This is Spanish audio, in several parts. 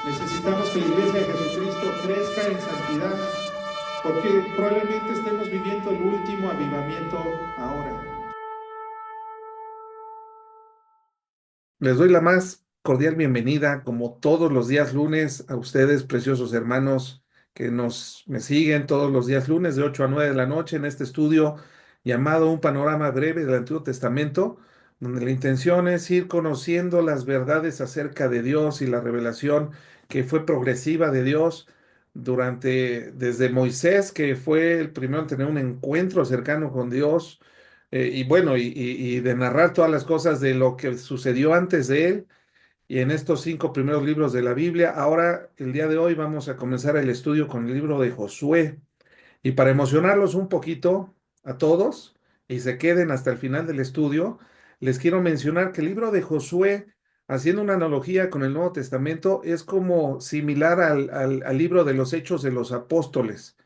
Necesitamos que la iglesia de Jesucristo crezca en santidad, porque probablemente estemos viviendo el último avivamiento ahora. Les doy la más cordial bienvenida, como todos los días lunes, a ustedes, preciosos hermanos, que me siguen todos los días lunes de 8 a 9 de la noche en este estudio llamado Un Panorama Breve del Antiguo Testamento, donde la intención es ir conociendo las verdades acerca de Dios y la revelación que fue progresiva de Dios desde Moisés, que fue el primero en tener un encuentro cercano con Dios, y bueno, y de narrar todas las cosas de lo que sucedió antes de él y en estos 5 primeros libros de la Biblia. Ahora, el día de hoy, vamos a comenzar el estudio con el libro de Josué. Y para emocionarlos un poquito a todos y se queden hasta el final del estudio, les quiero mencionar que el libro de Josué, haciendo una analogía con el Nuevo Testamento, es como similar al libro de los Hechos de los Apóstoles.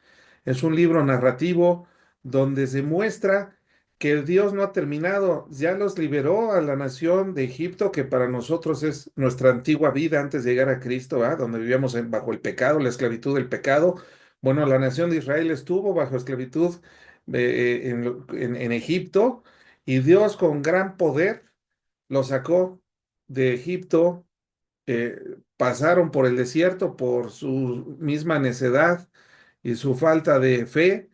Es un libro narrativo donde se muestra que Dios no ha terminado, ya los liberó a la nación de Egipto, que para nosotros es nuestra antigua vida antes de llegar a Cristo, ¿verdad? Donde vivíamos bajo el pecado, la esclavitud del pecado. Bueno, la nación de Israel estuvo bajo esclavitud en Egipto, y Dios con gran poder lo sacó de Egipto. Pasaron por el desierto por su misma necedad y su falta de fe.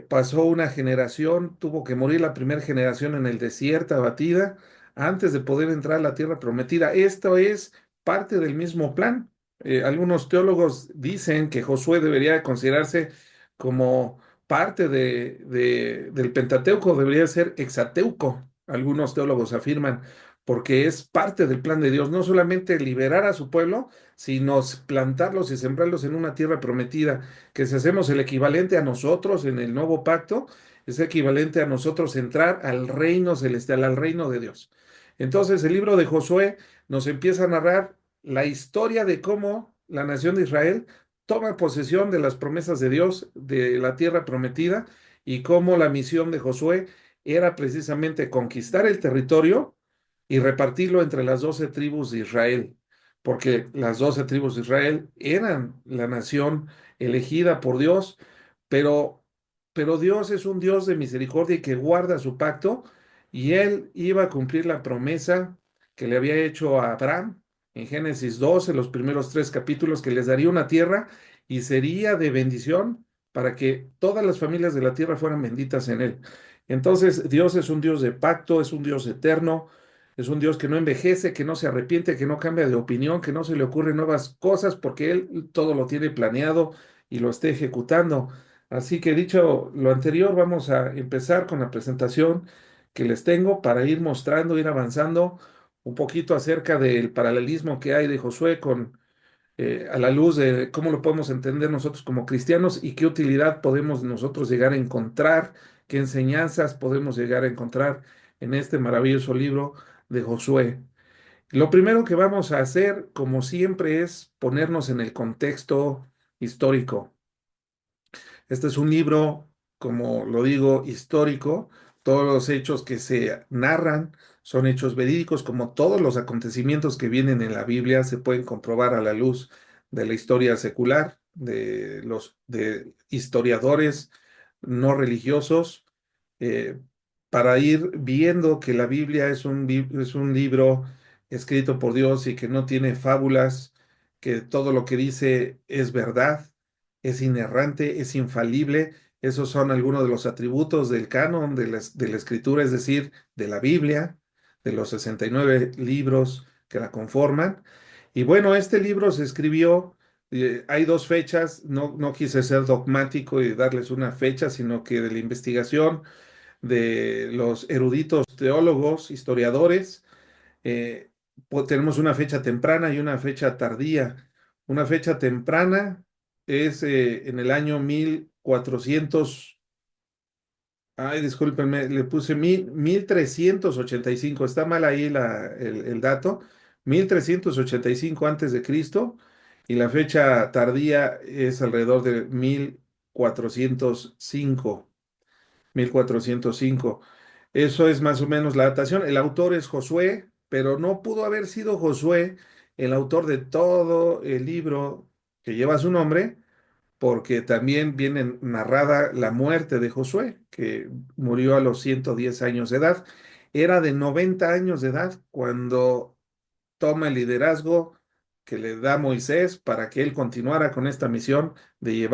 Pasó una generación, tuvo que morir la primera generación en el desierto, abatida, antes de poder entrar a la tierra prometida. Esto es parte del mismo plan. Algunos teólogos dicen que Josué debería de considerarse como parte del Pentateuco, debería ser Hexateuco. Algunos teólogos afirman, porque es parte del plan de Dios, no solamente liberar a su pueblo, sino plantarlos y sembrarlos en una tierra prometida, que si hacemos el equivalente a nosotros en el nuevo pacto, es equivalente a nosotros entrar al reino celestial, al reino de Dios. Entonces, el libro de Josué nos empieza a narrar la historia de cómo la nación de Israel toma posesión de las promesas de Dios, de la tierra prometida, y cómo la misión de Josué era precisamente conquistar el territorio y repartirlo entre las 12 tribus de Israel, porque las 12 tribus de Israel eran la nación elegida por Dios, pero, pero Dios es un Dios de misericordia y que guarda su pacto, y él iba a cumplir la promesa que le había hecho a Abraham en Génesis 12, los primeros 3 capítulos, que les daría una tierra y sería de bendición para que todas las familias de la tierra fueran benditas en él. Entonces, Dios es un Dios de pacto, es un Dios eterno, es un Dios que no envejece, que no se arrepiente, que no cambia de opinión, que no se le ocurren nuevas cosas, porque Él todo lo tiene planeado y lo está ejecutando. Así que dicho lo anterior, vamos a empezar con la presentación que les tengo para ir mostrando, ir avanzando un poquito acerca del paralelismo que hay de Josué a la luz de cómo lo podemos entender nosotros como cristianos y qué utilidad podemos nosotros llegar a encontrar, qué enseñanzas podemos llegar a encontrar en este maravilloso libro de Josué. Lo primero que vamos a hacer, como siempre, es ponernos en el contexto histórico. Este es un libro, como lo digo, histórico. Todos los hechos que se narran son hechos verídicos, como todos los acontecimientos que vienen en la Biblia se pueden comprobar a la luz de la historia secular, de los de historiadores no religiosos, eh, para ir viendo que la Biblia es un libro escrito por Dios y que no tiene fábulas, que todo lo que dice es verdad, es inerrante, es infalible. Esos son algunos de los atributos del canon de la escritura, es decir, de la Biblia, de los 69 libros que la conforman. Y bueno, este libro se escribió, hay 2 fechas, no quise ser dogmático y darles una fecha, sino que de la investigación de los eruditos teólogos, historiadores, eh, tenemos una fecha temprana y una fecha tardía. Una fecha temprana es en el año 1400. Ay, discúlpenme, le puse 1385. Está mal ahí el dato. 1385 antes de Cristo, y la fecha tardía es alrededor de 1405. 1405. Eso es más o menos la datación. El autor es Josué, pero no pudo haber sido Josué el autor de todo el libro que lleva su nombre, porque también viene narrada la muerte de Josué, que murió a los 110 años de edad. Era de 90 años de edad cuando toma el liderazgo que le da Moisés para que él continuara con esta misión de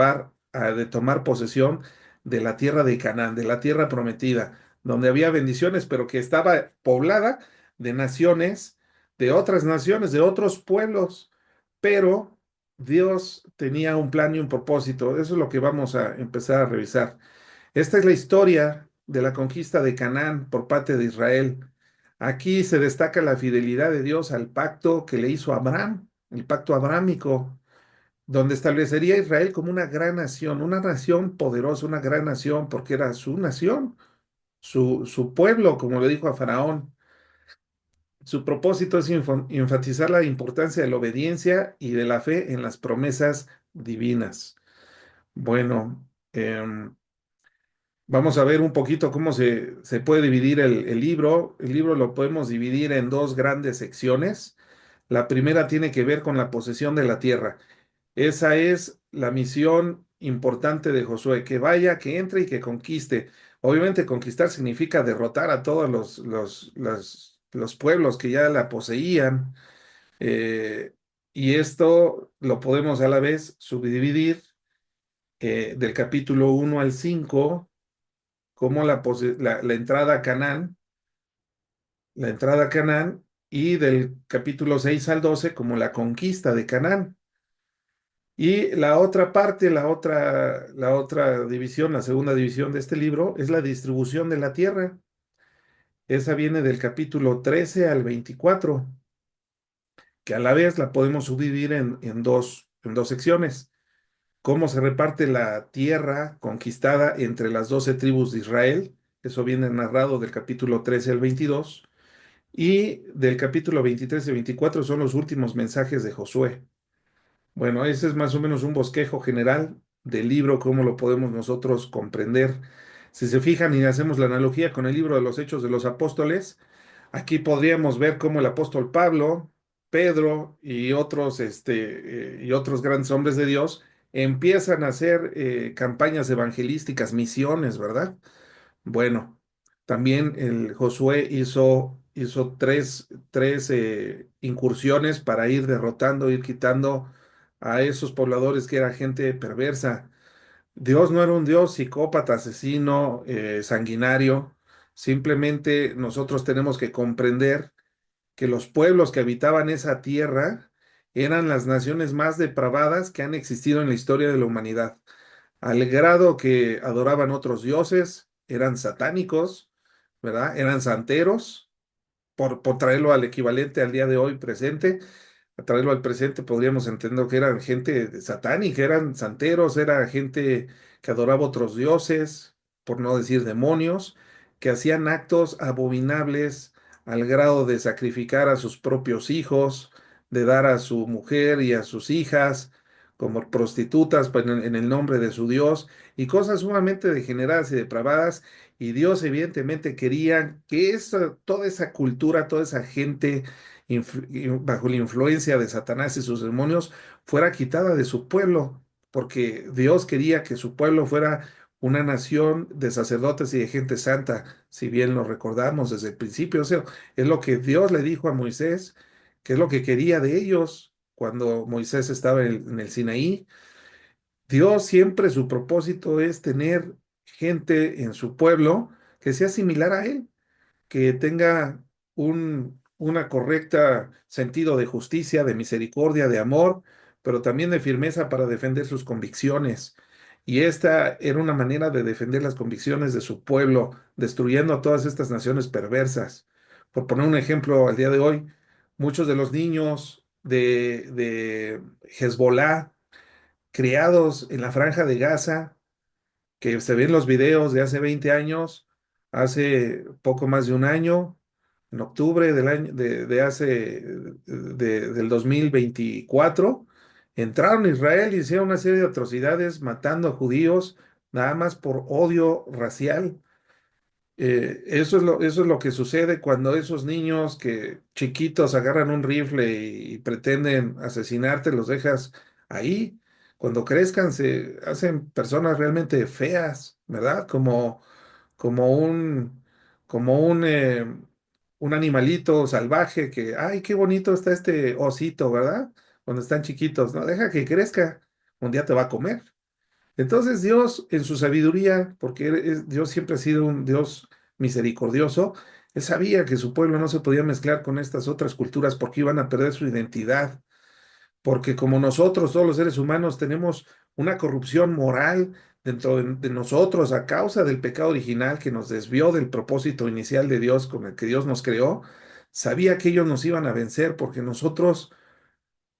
de tomar posesión de la tierra de Canaán, de la tierra prometida, donde había bendiciones, pero que estaba poblada de naciones, de otras naciones, de otros pueblos, pero Dios tenía un plan y un propósito. Eso es lo que vamos a empezar a revisar. Esta es la historia de la conquista de Canaán por parte de Israel. Aquí se destaca la fidelidad de Dios al pacto que le hizo a Abraham, el pacto abrámico, donde establecería a Israel como una nación poderosa, una gran nación, porque era su nación, su pueblo, como le dijo a Faraón. Su propósito es enfatizar la importancia de la obediencia y de la fe en las promesas divinas. Bueno, vamos a ver un poquito cómo se puede dividir el libro. El libro lo podemos dividir en dos grandes secciones. La primera tiene que ver con la posesión de la tierra. Esa es la misión importante de Josué, que vaya, que entre y que conquiste. Obviamente conquistar significa derrotar a todos los pueblos que ya la poseían. eh, y esto lo podemos a la vez subdividir del capítulo 1 al 5 como la entrada a Canaán, la entrada a Canaán, y del capítulo 6 al 12 como la conquista de Canaán. Y la otra parte, la otra división, la segunda división de este libro, es la distribución de la tierra. Esa viene del capítulo 13 al 24, que a la vez la podemos subdividir en dos secciones. Cómo se reparte la tierra conquistada entre las 12 tribus de Israel. Eso viene narrado del capítulo 13 al 22. Y del capítulo 23 y 24 son los últimos mensajes de Josué. Bueno, ese es más o menos un bosquejo general del libro, cómo lo podemos nosotros comprender. Si se fijan y hacemos la analogía con el libro de los Hechos de los Apóstoles, aquí podríamos ver cómo el apóstol Pablo, Pedro y y otros grandes hombres de Dios empiezan a hacer campañas evangelísticas, misiones, ¿verdad? Bueno, también el Josué hizo tres incursiones para ir derrotando, ir quitando a esos pobladores que era gente perversa. Dios no era un Dios psicópata, asesino, sanguinario. Simplemente nosotros tenemos que comprender que los pueblos que habitaban esa tierra eran las naciones más depravadas que han existido en la historia de la humanidad, al grado que adoraban otros dioses, eran satánicos, ¿verdad? Eran santeros, por traerlo al equivalente al día de hoy presente, a traerlo al presente podríamos entender que eran gente satánica, eran santeros, era gente que adoraba otros dioses, por no decir demonios, que hacían actos abominables al grado de sacrificar a sus propios hijos, de dar a su mujer y a sus hijas como prostitutas pues, en el nombre de su Dios, y cosas sumamente degeneradas y depravadas. Y Dios evidentemente quería que toda esa cultura, toda esa gente bajo la influencia de Satanás y sus demonios, fuera quitada de su pueblo, porque Dios quería que su pueblo fuera una nación de sacerdotes y de gente santa, si bien lo recordamos desde el principio. O sea, es lo que Dios le dijo a Moisés, que es lo que quería de ellos cuando Moisés estaba en el Sinaí. Dios siempre su propósito es tener gente en su pueblo que sea similar a él, que tenga una correcta sentido de justicia, de misericordia, de amor, pero también de firmeza para defender sus convicciones. Y esta era una manera de defender las convicciones de su pueblo, destruyendo a todas estas naciones perversas. Por poner un ejemplo, al día de hoy, muchos de los niños de Hezbollah, criados en la franja de Gaza, que se ven los videos de hace 20 años, hace poco más de un año, en octubre del año del 2024, entraron a Israel y hicieron una serie de atrocidades matando a judíos nada más por odio racial. Eso es lo que sucede cuando esos niños que chiquitos agarran un rifle y pretenden asesinarte, los dejas ahí. Cuando crezcan se hacen personas realmente feas, ¿verdad? Como como un animalito salvaje que, ay, qué bonito está este osito, ¿verdad? Cuando están chiquitos, no, deja que crezca, un día te va a comer. Entonces Dios, en su sabiduría, porque Dios siempre ha sido un Dios misericordioso, Él sabía que su pueblo no se podía mezclar con estas otras culturas porque iban a perder su identidad, porque como nosotros, todos los seres humanos, tenemos una corrupción moral dentro de nosotros a causa del pecado original que nos desvió del propósito inicial de Dios con el que Dios nos creó, sabía que ellos nos iban a vencer porque nosotros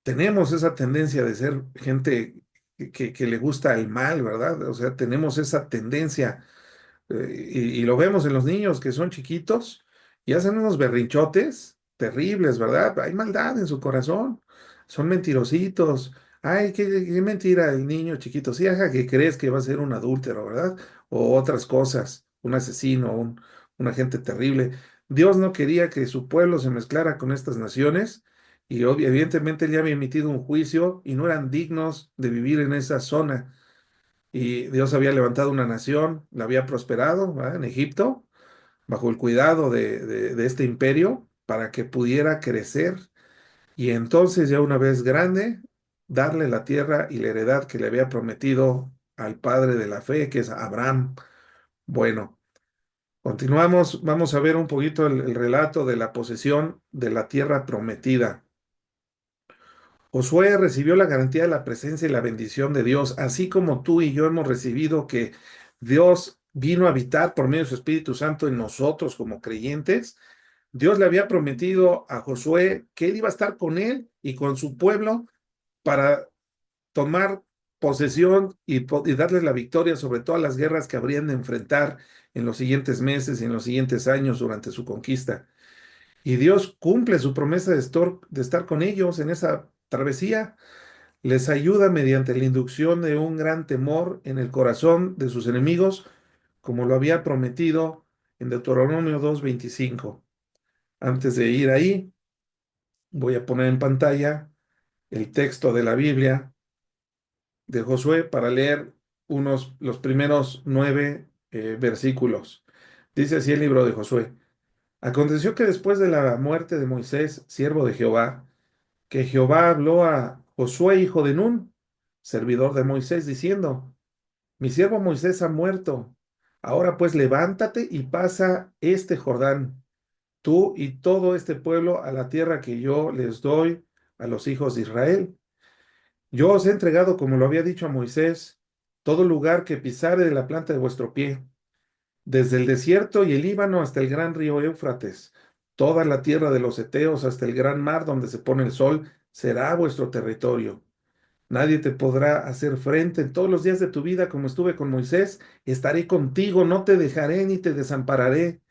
tenemos esa tendencia de ser gente que le gusta el mal, ¿verdad? O sea, tenemos esa tendencia y lo vemos en los niños que son chiquitos y hacen unos berrinchotes terribles, ¿verdad? Hay maldad en su corazón, son mentirositos. Ay, qué mentira el niño chiquito. Sí, deja que crees que va a ser un adúltero, ¿verdad? O otras cosas, un asesino, un agente terrible. Dios no quería que su pueblo se mezclara con estas naciones y evidentemente él ya había emitido un juicio y no eran dignos de vivir en esa zona. Y Dios había levantado una nación, la había prosperado, ¿verdad? En Egipto, bajo el cuidado de este imperio, para que pudiera crecer y entonces ya una vez grande, darle la tierra y la heredad que le había prometido al padre de la fe, que es Abraham. Bueno, continuamos, vamos a ver un poquito el relato de la posesión de la tierra prometida. Josué recibió la garantía de la presencia y la bendición de Dios, así como tú y yo hemos recibido que Dios vino a habitar por medio de su Espíritu Santo en nosotros como creyentes. Dios le había prometido a Josué que él iba a estar con él y con su pueblo para tomar posesión y darles la victoria sobre todas las guerras que habrían de enfrentar en los siguientes meses y en los siguientes años durante su conquista. Y Dios cumple su promesa de estar con ellos en esa travesía. Les ayuda mediante la inducción de un gran temor en el corazón de sus enemigos, como lo había prometido en Deuteronomio 2:25. Antes de ir ahí, voy a poner en pantalla el texto de la Biblia de Josué para leer los primeros 9 versículos. Dice así el libro de Josué. Aconteció que después de la muerte de Moisés, siervo de Jehová, que Jehová habló a Josué, hijo de Nun, servidor de Moisés, diciendo, mi siervo Moisés ha muerto. Ahora pues levántate y pasa este Jordán, tú y todo este pueblo a la tierra que yo les doy a los hijos de Israel. Yo os he entregado, como lo había dicho a Moisés, todo lugar que pisare de la planta de vuestro pie, desde el desierto y el Líbano hasta el gran río Éufrates, toda la tierra de los Eteos hasta el gran mar donde se pone el sol, será vuestro territorio. Nadie te podrá hacer frente en todos los días de tu vida como estuve con Moisés. Estaré contigo, no te dejaré ni te desampararé.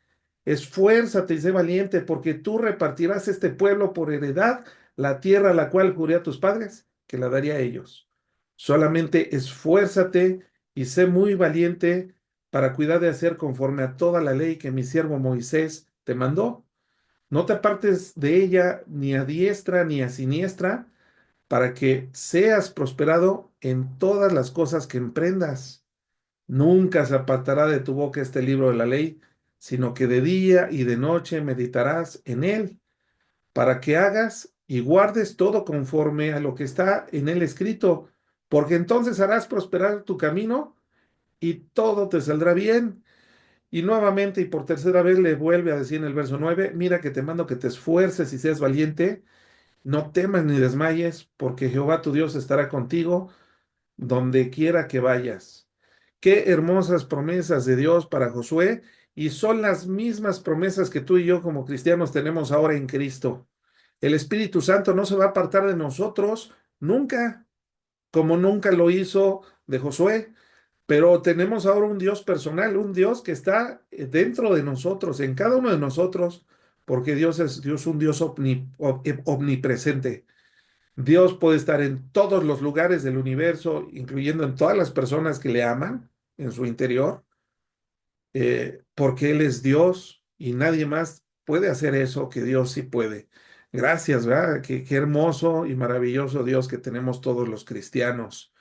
Esfuérzate y sé valiente, porque tú repartirás este pueblo por heredad, la tierra a la cual juré a tus padres, que la daría a ellos. Solamente esfuérzate y sé muy valiente para cuidar de hacer conforme a toda la ley que mi siervo Moisés te mandó. No te apartes de ella ni a diestra ni a siniestra, para que seas prosperado en todas las cosas que emprendas. Nunca se apartará de tu boca este libro de la ley, sino que de día y de noche meditarás en él, para que hagas y guardes todo conforme a lo que está en él escrito, porque entonces harás prosperar tu camino y todo te saldrá bien. Y nuevamente y por tercera vez le vuelve a decir en el verso 9, mira que te mando que te esfuerces y seas valiente, no temas ni desmayes, porque Jehová tu Dios estará contigo donde quiera que vayas. Qué hermosas promesas de Dios para Josué y son las mismas promesas que tú y yo como cristianos tenemos ahora en Cristo. El Espíritu Santo no se va a apartar de nosotros nunca, como nunca lo hizo de Josué, pero tenemos ahora un Dios personal, un Dios que está dentro de nosotros, en cada uno de nosotros, porque Dios es Dios, un Dios omnipresente. Dios puede estar en todos los lugares del universo, incluyendo en todas las personas que le aman en su interior. porque Él es Dios y nadie más puede hacer eso que Dios sí puede. Gracias, ¿verdad? Qué hermoso y maravilloso Dios que tenemos todos los cristianos.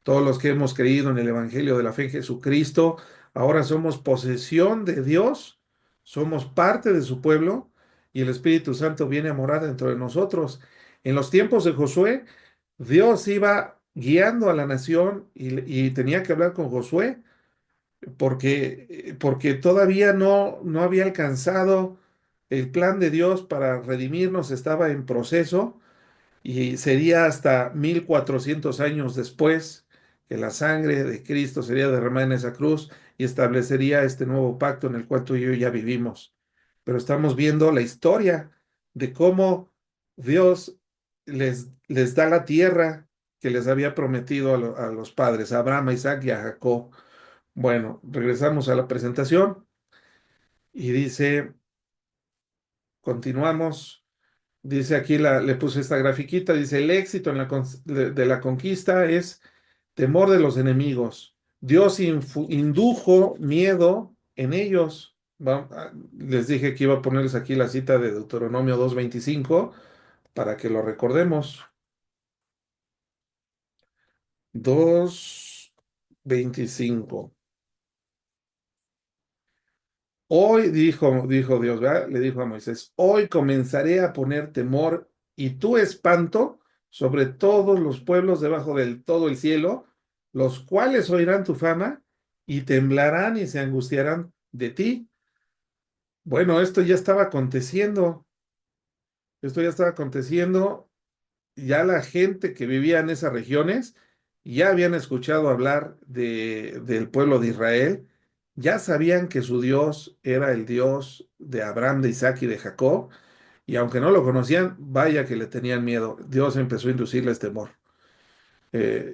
Todos los que hemos creído en el Evangelio de la fe en Jesucristo, ahora somos posesión de Dios, somos parte de su pueblo y el Espíritu Santo viene a morar dentro de nosotros. En los tiempos de Josué, Dios iba guiando a la nación y tenía que hablar con Josué porque todavía no había alcanzado el plan de Dios para redimirnos, estaba en proceso y sería hasta 1400 años después que la sangre de Cristo sería derramada en esa cruz y establecería este nuevo pacto en el cual tú y yo ya vivimos. Pero estamos viendo la historia de cómo Dios les da la tierra que les había prometido a los padres, a Abraham, a Isaac y a Jacob. Bueno, regresamos a la presentación y dice, continuamos. Dice aquí, le puse esta grafiquita, dice, el éxito en de la conquista es temor de los enemigos. Dios indujo miedo en ellos. Les dije que iba a ponerles aquí la cita de Deuteronomio 2:25 para que lo recordemos. 2:25. Hoy dijo Dios, ¿verdad? Le dijo a Moisés, hoy comenzaré a poner temor y tu espanto sobre todos los pueblos debajo del todo el cielo, los cuales oirán tu fama y temblarán y se angustiarán de ti. Bueno, esto ya estaba aconteciendo, ya la gente que vivía en esas regiones ya habían escuchado hablar del pueblo de Israel, ya sabían que su Dios era el Dios de Abraham, de Isaac y de Jacob, y aunque no lo conocían, vaya que le tenían miedo. Dios empezó a inducirles temor.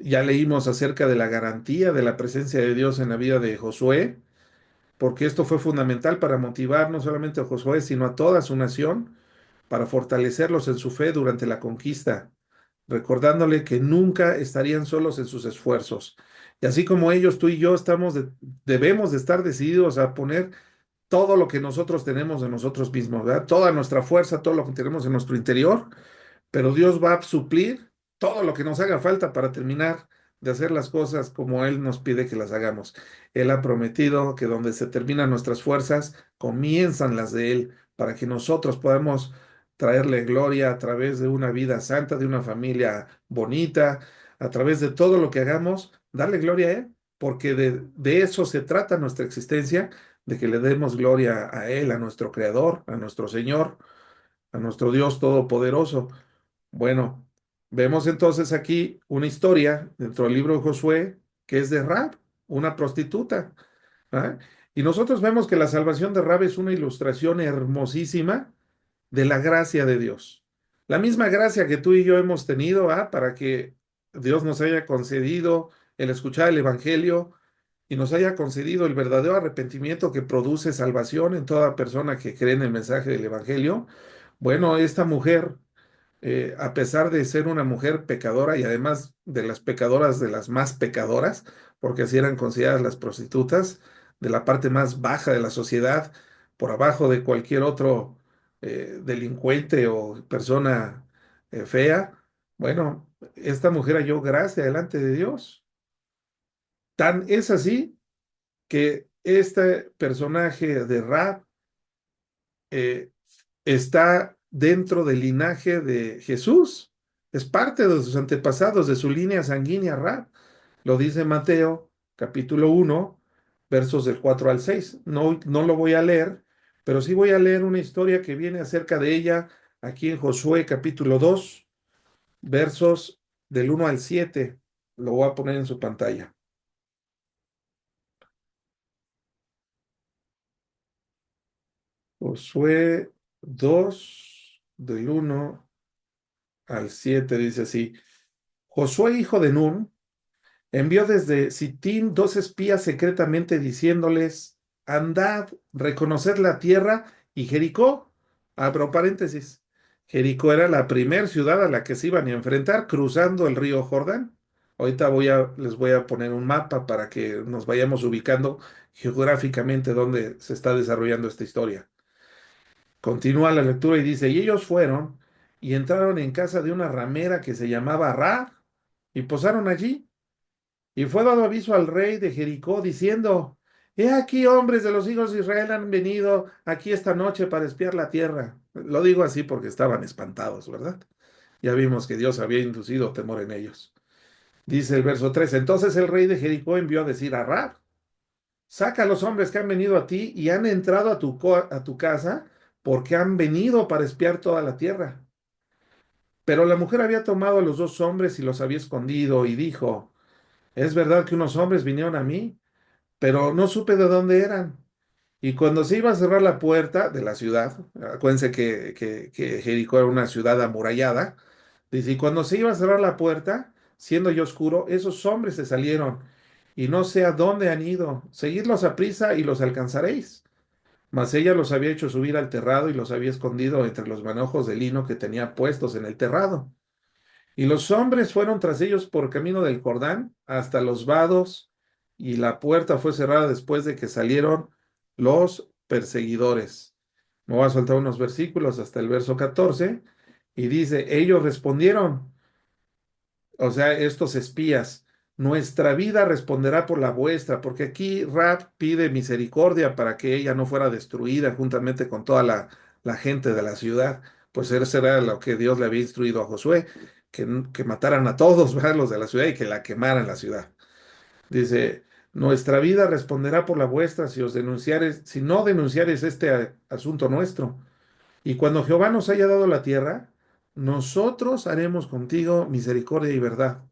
Ya leímos acerca de la garantía de la presencia de Dios en la vida de Josué, porque esto fue fundamental para motivar no solamente a Josué, sino a toda su nación, para fortalecerlos en su fe durante la conquista, recordándole que nunca estarían solos en sus esfuerzos. Y así como ellos, tú y yo debemos de estar decididos a poner todo lo que nosotros tenemos de nosotros mismos, ¿verdad? Toda nuestra fuerza, todo lo que tenemos en nuestro interior, pero Dios va a suplir todo lo que nos haga falta para terminar de hacer las cosas como Él nos pide que las hagamos. Él ha prometido que donde se terminan nuestras fuerzas, comienzan las de Él, para que nosotros podamos traerle gloria a través de una vida santa, de una familia bonita, a través de todo lo que hagamos, darle gloria a Él, porque de eso se trata nuestra existencia, de que le demos gloria a Él, a nuestro Creador, a nuestro Señor, a nuestro Dios Todopoderoso. Bueno, vemos entonces aquí una historia dentro del libro de Josué que es de Rab, una prostituta. ¿Ah? Y nosotros vemos que la salvación de Rab es una ilustración hermosísima de la gracia de Dios. La misma gracia que tú y yo hemos tenido, para que Dios nos haya concedido el escuchar el Evangelio y nos haya concedido el verdadero arrepentimiento que produce salvación en toda persona que cree en el mensaje del Evangelio. Bueno, esta mujer a pesar de ser una mujer pecadora y además de las pecadoras de las más pecadoras, porque así eran consideradas las prostitutas, de la parte más baja de la sociedad, por abajo de cualquier otro delincuente o persona fea, bueno, esta mujer halló gracia delante de Dios. Tan es así que este personaje de Rab eh, está dentro del linaje de Jesús. Es parte de sus antepasados, de su línea sanguínea Rab. Lo dice Mateo, capítulo 1, versos del 4 al 6. No lo voy a leer, pero sí voy a leer una historia que viene acerca de ella aquí en Josué, capítulo 2, versos del 1 al 7. Lo voy a poner en su pantalla. Josué 2, del 1 al 7, dice así. Josué, hijo de Nun, envió desde Sittim 2 espías secretamente diciéndoles, andad, reconoced la tierra y Jericó. Abro paréntesis. Jericó era la primer ciudad a la que se iban a enfrentar cruzando el río Jordán. Ahorita les voy a poner un mapa para que nos vayamos ubicando geográficamente dónde se está desarrollando esta historia. Continúa la lectura y dice, y ellos fueron y entraron en casa de una ramera que se llamaba Ra y posaron allí. Y fue dado aviso al rey de Jericó diciendo, he aquí hombres de los hijos de Israel han venido aquí esta noche para espiar la tierra. Lo digo así porque estaban espantados, ¿verdad? Ya vimos que Dios había inducido temor en ellos. Dice el verso 3. Entonces el rey de Jericó envió a decir a Rab, saca a los hombres que han venido a ti y han entrado a a tu casa porque han venido para espiar toda la tierra. Pero la mujer había tomado a los dos hombres y los había escondido y dijo, es verdad que unos hombres vinieron a mí, pero no supe de dónde eran. Y cuando se iba a cerrar la puerta de la ciudad, acuérdense que Jericó era una ciudad amurallada, dice, y cuando se iba a cerrar la puerta, siendo ya oscuro, esos hombres se salieron, y no sé a dónde han ido. Seguidlos a prisa y los alcanzaréis. Mas ella los había hecho subir al terrado y los había escondido entre los manojos de lino que tenía puestos en el terrado. Y los hombres fueron tras ellos por camino del Jordán hasta los vados, y la puerta fue cerrada después de que salieron los perseguidores. Me voy a soltar unos versículos hasta el verso 14, y dice, ellos respondieron, o sea, estos espías, nuestra vida responderá por la vuestra, porque aquí Rab pide misericordia para que ella no fuera destruida juntamente con toda la gente de la ciudad. Pues eso era lo que Dios le había instruido a Josué, que mataran a todos, ¿verdad? Los de la ciudad y que la quemaran la ciudad. Dice, nuestra vida responderá por la vuestra si os denunciares, si no denunciares este asunto nuestro. Y cuando Jehová nos haya dado la tierra, nosotros haremos contigo misericordia y verdad.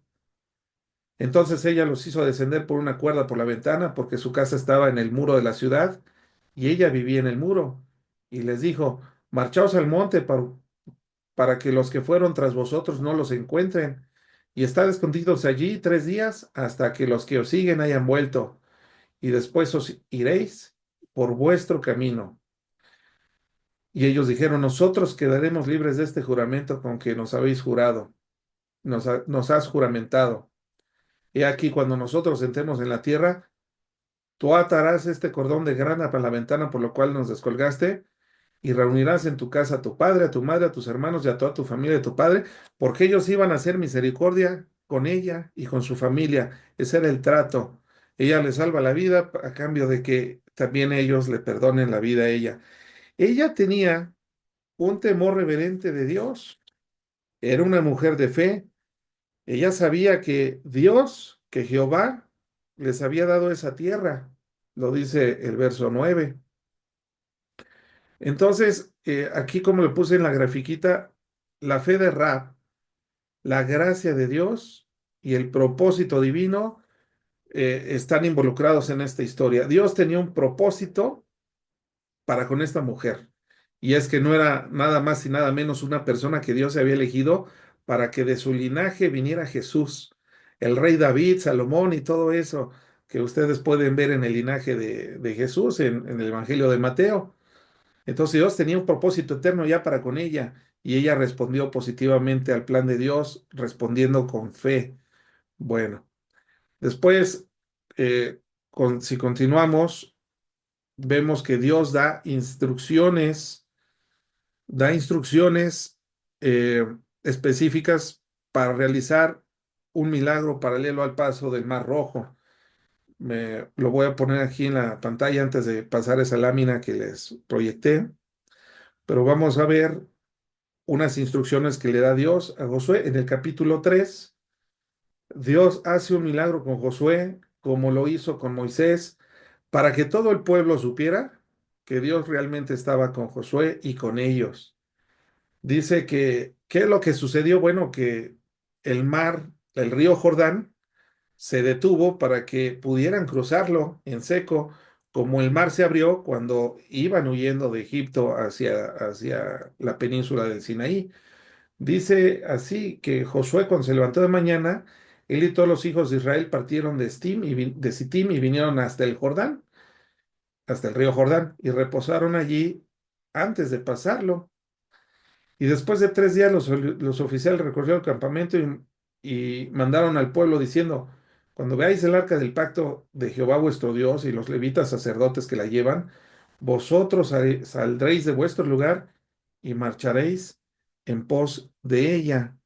Entonces ella los hizo descender por una cuerda por la ventana, porque su casa estaba en el muro de la ciudad, y ella vivía en el muro. Y les dijo, marchaos al monte para que los que fueron tras vosotros no los encuentren, y estad escondidos allí 3 días hasta que los que os siguen hayan vuelto, y después os iréis por vuestro camino. Y ellos dijeron, nosotros quedaremos libres de este juramento con que nos habéis jurado, nos has juramentado. He aquí, cuando nosotros entremos en la tierra, tú atarás este cordón de grana para la ventana por lo cual nos descolgaste, y reunirás en tu casa a tu padre, a tu madre, a tus hermanos y a toda tu familia de tu padre, porque ellos iban a hacer misericordia con ella y con su familia. Ese era el trato. Ella le salva la vida a cambio de que también ellos le perdonen la vida a ella. Ella tenía un temor reverente de Dios. Era una mujer de fe. Ella sabía que Dios, que Jehová, les había dado esa tierra. Lo dice el verso 9. Entonces, aquí como le puse en la grafiquita, la fe de Ra, la gracia de Dios y el propósito divino están involucrados en esta historia. Dios tenía un propósito para con esta mujer. Y es que no era nada más y nada menos una persona que Dios había elegido para que de su linaje viniera Jesús, el rey David, Salomón y todo eso que ustedes pueden ver en el linaje de Jesús en el Evangelio de Mateo. Entonces Dios tenía un propósito eterno ya para con ella y ella respondió positivamente al plan de Dios, respondiendo con fe. Bueno, después, si continuamos, vemos que Dios da instrucciones eh, específicas para realizar un milagro paralelo al paso del Mar Rojo. Lo voy a poner aquí en la pantalla antes de pasar esa lámina que les proyecté, pero vamos a ver unas instrucciones que le da Dios a Josué. En el capítulo 3, Dios hace un milagro con Josué, como lo hizo con Moisés, para que todo el pueblo supiera que Dios realmente estaba con Josué y con ellos. Dice que, ¿qué es lo que sucedió? Bueno, que el mar, el río Jordán, se detuvo para que pudieran cruzarlo en seco, como el mar se abrió cuando iban huyendo de Egipto hacia la península del Sinaí. Dice así que Josué cuando se levantó de mañana, él y todos los hijos de Israel partieron de Sittim y vinieron hasta el Jordán, hasta el río Jordán, y reposaron allí antes de pasarlo. Y después de 3 días los oficiales recorrieron el campamento y mandaron al pueblo diciendo, cuando veáis el arca del pacto de Jehová vuestro Dios y los levitas sacerdotes que la llevan, vosotros saldréis de vuestro lugar y marcharéis en pos de ella.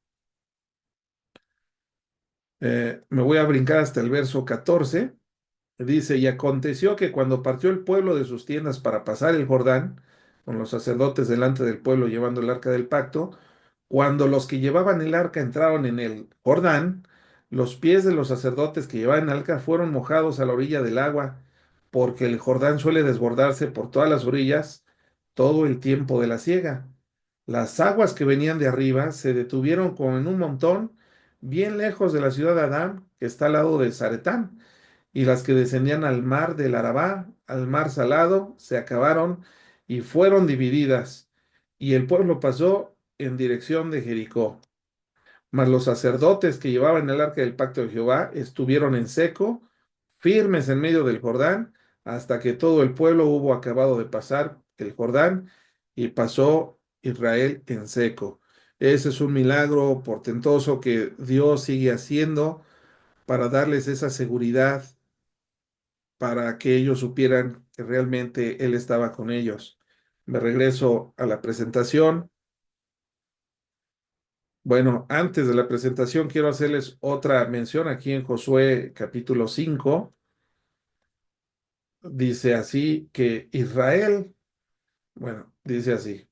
Me voy a brincar hasta el verso 14. Dice, y aconteció que cuando partió el pueblo de sus tiendas para pasar el Jordán, con los sacerdotes delante del pueblo llevando el arca del pacto, cuando los que llevaban el arca entraron en el Jordán, los pies de los sacerdotes que llevaban el arca fueron mojados a la orilla del agua, porque el Jordán suele desbordarse por todas las orillas todo el tiempo de la siega. Las aguas que venían de arriba se detuvieron como en un montón, bien lejos de la ciudad de Adán, que está al lado de Zaretán, y las que descendían al mar del Arabá, al mar salado, se acabaron y fueron divididas, y el pueblo pasó en dirección de Jericó. Mas los sacerdotes que llevaban el arca del pacto de Jehová estuvieron en seco, firmes en medio del Jordán, hasta que todo el pueblo hubo acabado de pasar el Jordán y pasó Israel en seco. Ese es un milagro portentoso que Dios sigue haciendo para darles esa seguridad, para que ellos supieran que realmente Él estaba con ellos. Me regreso a la presentación. Bueno, antes de la presentación quiero hacerles otra mención aquí en Josué capítulo 5. Dice así que Israel, bueno, dice así.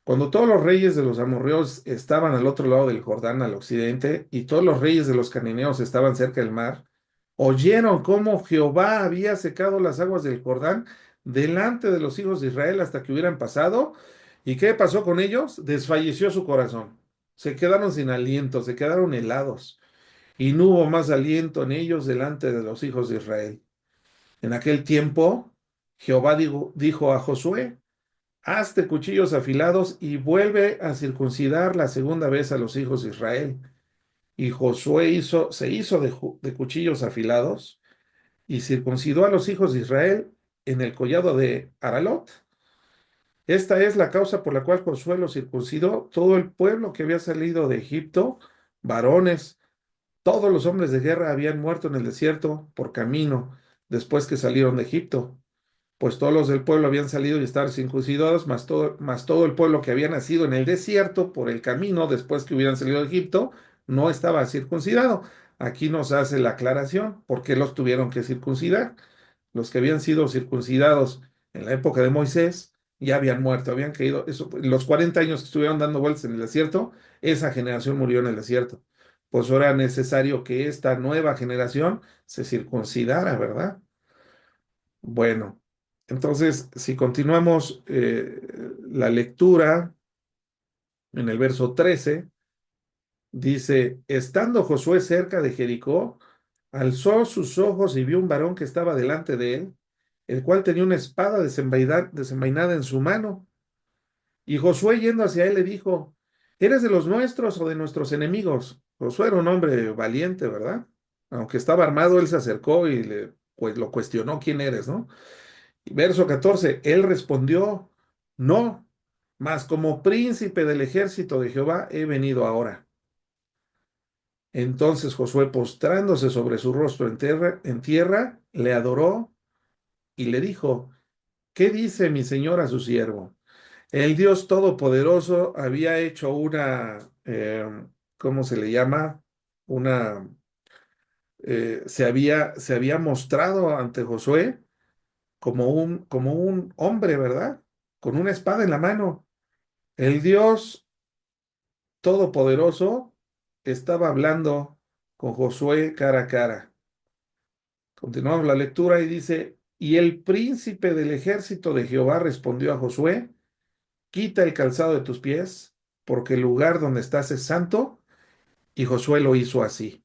Cuando todos los reyes de los amorreos estaban al otro lado del Jordán, al occidente, y todos los reyes de los cananeos estaban cerca del mar, oyeron cómo Jehová había secado las aguas del Jordán delante de los hijos de Israel hasta que hubieran pasado. ¿Y qué pasó con ellos? Desfalleció su corazón. Se quedaron sin aliento, se quedaron helados, y no hubo más aliento en ellos delante de los hijos de Israel. En aquel tiempo, Jehová dijo a Josué, hazte cuchillos afilados y vuelve a circuncidar la segunda vez a los hijos de Israel. Y Josué se hizo de cuchillos afilados y circuncidó a los hijos de Israel en el collado de Aralot. Esta es la causa por la cual Josué lo circuncidó todo el pueblo que había salido de Egipto, varones, todos los hombres de guerra habían muerto en el desierto por camino después que salieron de Egipto, pues todos los del pueblo habían salido y estaban circuncidados, más todo el pueblo que había nacido en el desierto por el camino después que hubieran salido de Egipto, no estaba circuncidado. Aquí nos hace la aclaración por qué los tuvieron que circuncidar. Los que habían sido circuncidados en la época de Moisés ya habían muerto, habían caído. Eso, los 40 años que estuvieron dando vueltas en el desierto, esa generación murió en el desierto. Pues ahora era necesario que esta nueva generación se circuncidara, ¿verdad? Bueno, entonces, si continuamos la lectura en el verso 13, dice, estando Josué cerca de Jericó, alzó sus ojos y vio un varón que estaba delante de él, el cual tenía una espada desenvainada en su mano. Y Josué yendo hacia él le dijo, ¿eres de los nuestros o de nuestros enemigos? Josué era un hombre valiente, ¿verdad? Aunque estaba armado, él se acercó y pues, lo cuestionó, ¿quién eres, no? Verso 14, él respondió, no, mas como príncipe del ejército de Jehová he venido ahora. Entonces Josué, postrándose sobre su rostro en tierra, le adoró y le dijo, ¿qué dice mi señor a su siervo? El Dios Todopoderoso había hecho ¿cómo se le llama? Una, se había mostrado ante Josué como un hombre, ¿verdad? Con una espada en la mano. El Dios Todopoderoso estaba hablando con Josué cara a cara. Continuamos la lectura y dice, y el príncipe del ejército de Jehová respondió a Josué, quita el calzado de tus pies, porque el lugar donde estás es santo. Y Josué lo hizo así,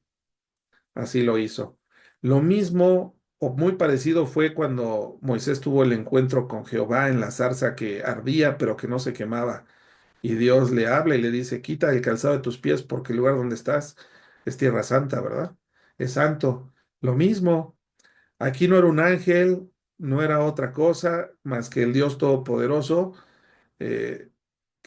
así lo hizo. Lo mismo o muy parecido fue cuando Moisés tuvo el encuentro con Jehová en la zarza que ardía pero que no se quemaba. Y Dios le habla y le dice, quita el calzado de tus pies porque el lugar donde estás es tierra santa, ¿verdad? Es santo. Lo mismo, aquí no era un ángel, no era otra cosa más que el Dios Todopoderoso, eh,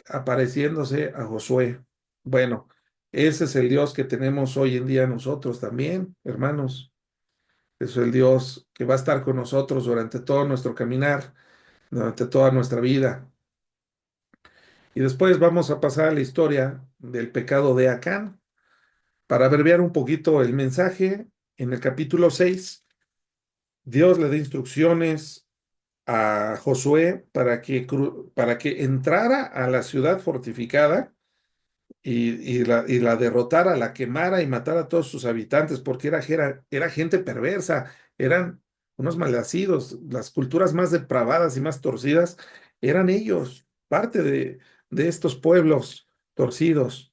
apareciéndose a Josué. Bueno. Ese es el Dios que tenemos hoy en día nosotros también, hermanos. Es el Dios que va a estar con nosotros durante todo nuestro caminar, durante toda nuestra vida. Y después vamos a pasar a la historia del pecado de Acán. Para abreviar un poquito el mensaje, en el capítulo 6, Dios le da instrucciones a Josué para que entrara a la ciudad fortificada y la derrotara, la quemara y matara a todos sus habitantes, porque era gente perversa, eran unos malnacidos, las culturas más depravadas y más torcidas eran ellos, parte de estos pueblos torcidos.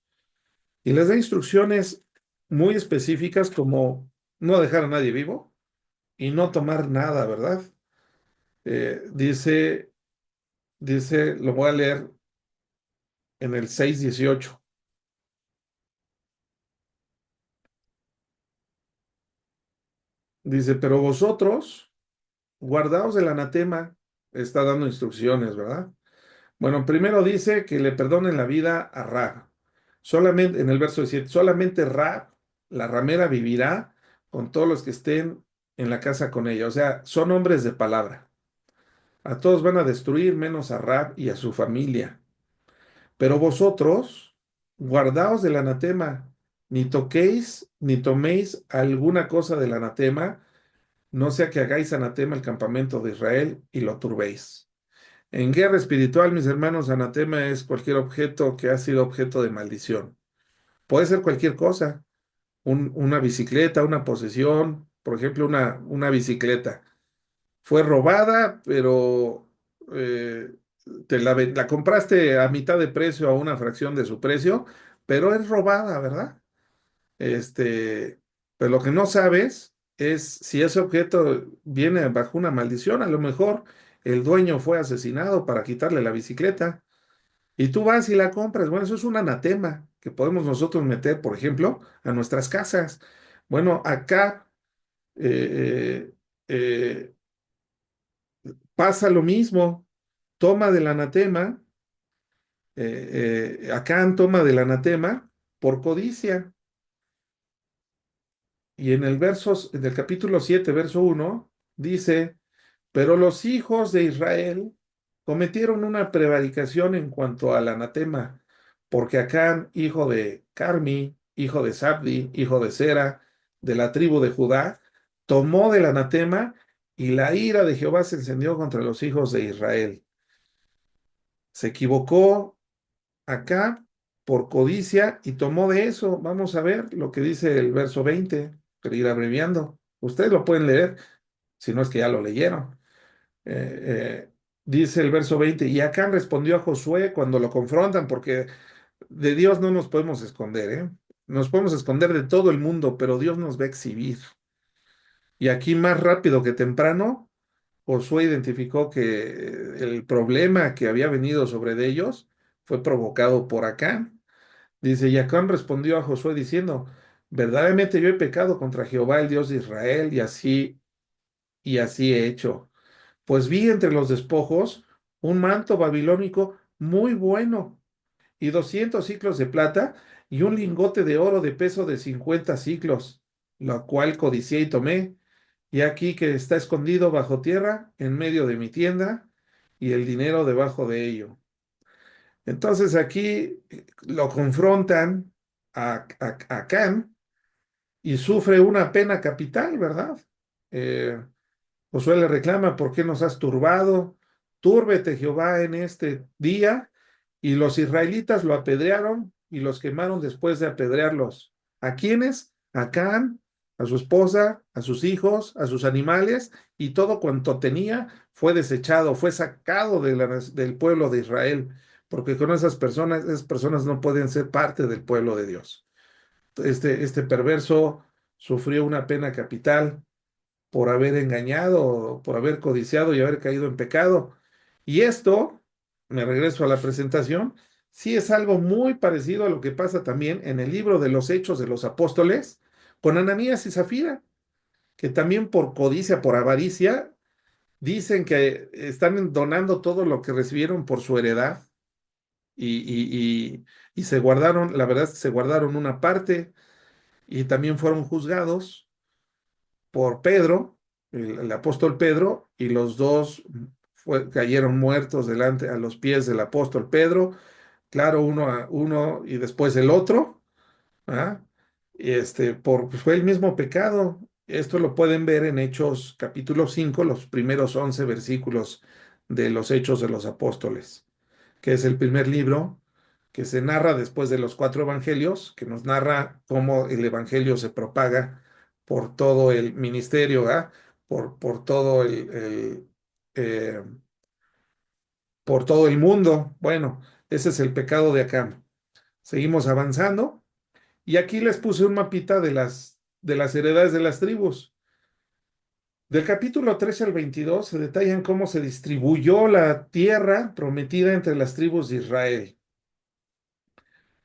Y les da instrucciones muy específicas como no dejar a nadie vivo y no tomar nada, ¿verdad? Dice, lo voy a leer en el 6:18. Dice, pero vosotros guardaos del anatema, está dando instrucciones, ¿verdad? Bueno, primero dice que le perdonen la vida a Rab. Solamente, en el verso 17, solamente Rab, la ramera, vivirá con todos los que estén en la casa con ella. O sea, son hombres de palabra. A todos van a destruir menos a Rab y a su familia. Pero vosotros, guardaos del anatema, ni toquéis ni toméis alguna cosa del anatema, no sea que hagáis anatema el campamento de Israel y lo turbéis. En guerra espiritual, mis hermanos, anatema es cualquier objeto que ha sido objeto de maldición. Puede ser cualquier cosa, una bicicleta, una posesión, por ejemplo, una bicicleta. Fue robada, pero eh, la compraste a mitad de precio, a una fracción de su precio, pero es robada, ¿verdad? Este, pero lo que no sabes es si ese objeto viene bajo una maldición. A lo mejor el dueño fue asesinado para quitarle la bicicleta y tú vas y la compras. Bueno, eso es un anatema que podemos nosotros meter, por ejemplo, a nuestras casas. Bueno, acá eh, eh, pasa lo mismo. Toma del anatema, Acán toma del anatema por codicia. Y en en el capítulo 7 verso 1 dice, pero los hijos de Israel cometieron una prevaricación en cuanto al anatema, porque Acán, hijo de Carmi, hijo de Sabdi, hijo de Sera, de la tribu de Judá, tomó del anatema y la ira de Jehová se encendió contra los hijos de Israel. Se equivocó acá por codicia y tomó de eso. Vamos a ver lo que dice el verso 20, para ir abreviando. Ustedes lo pueden leer, si no es que ya lo leyeron. Dice el verso 20, y Acán respondió a Josué cuando lo confrontan, porque de Dios no nos podemos esconder, ¿eh? Nos podemos esconder de todo el mundo, pero Dios nos va a exhibir. Y aquí más rápido que temprano, Josué identificó que el problema que había venido sobre de ellos fue provocado por Acán. Dice, y Acán respondió a Josué diciendo, verdaderamente yo he pecado contra Jehová, el Dios de Israel, y así he hecho. Pues vi entre los despojos un manto babilónico muy bueno y 200 siclos de plata y un lingote de oro de peso de 50 siclos, lo cual codicié y tomé. Y aquí que está escondido bajo tierra en medio de mi tienda y el dinero debajo de ello. Entonces aquí lo confrontan a Acán y sufre una pena capital, ¿verdad? Eh, Josué le reclama, ¿por qué nos has turbado? Túrbete Jehová en este día. Y los israelitas lo apedrearon y los quemaron después de apedrearlos. ¿A quiénes? A Can, a su esposa, a sus hijos, a sus animales y todo cuanto tenía fue desechado, fue sacado del pueblo de Israel, porque con esas personas no pueden ser parte del pueblo de Dios. Este perverso sufrió una pena capital por haber engañado, por haber codiciado y haber caído en pecado. Y esto, me regreso a la presentación, sí es algo muy parecido a lo que pasa también en el libro de los Hechos de los Apóstoles con Ananías y Zafira, que también por codicia, por avaricia, dicen que están donando todo lo que recibieron por su heredad y se guardaron, la verdad es que se guardaron una parte y también fueron juzgados por Pedro, el apóstol Pedro, y los dos cayeron muertos delante a los pies del apóstol Pedro, claro, uno a uno y después el otro, ¿ah? Y pues fue el mismo pecado. Esto lo pueden ver en Hechos capítulo 5, los primeros 11 versículos de los Hechos de los Apóstoles, que es el primer libro que se narra después de los cuatro evangelios, que nos narra cómo el evangelio se propaga por todo el ministerio, ¿ah? Por todo eh, por todo el mundo. Bueno, ese es el pecado de Acán. Seguimos avanzando y aquí les puse un mapita de las heredades de las tribus. Del capítulo 13 al 22 se detallan cómo se distribuyó la tierra prometida entre las tribus de Israel.